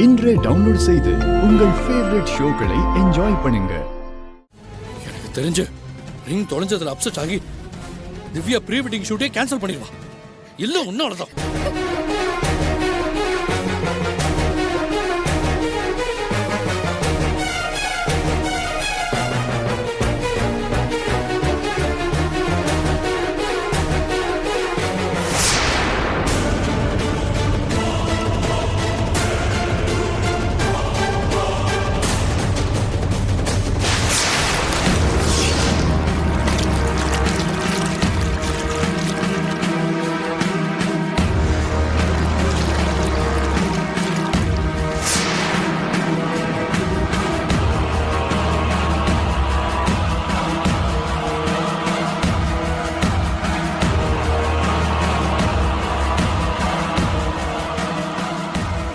இன்றே டவுன்லோட் செய்து உங்கள் ஃபேவரட் ஷோக்களை என்ஜாய் பண்ணுங்க. எனக்கு தெரிஞ்சு ரிங் தொலைஞ்சதுல அப்செட் ஆகி திவ்யா ப்ரீ வெட்டிங் ஷூட்டே கேன்சல் பண்ணிடுவா. இல்ல உன்னாலதான்.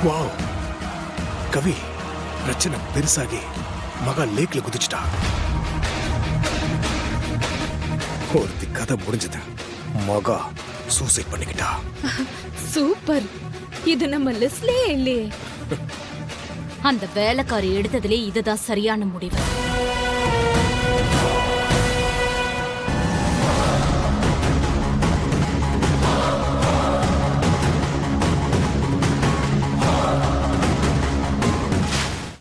வாவ் கவி, பிரச்சனை பெருசாகி மகா லேக்ல குதிச்சுட்டா. ஒருத்தி கதை முடிஞ்சது, மகா சூசைட் பண்ணிக்கிட்டா. சூப்பர், இது நம்ம லிஸ்ட்லயே இல்லையே. அந்த வேலைக்காரி எடுத்ததுலே இதுதான் சரியான முடிவு.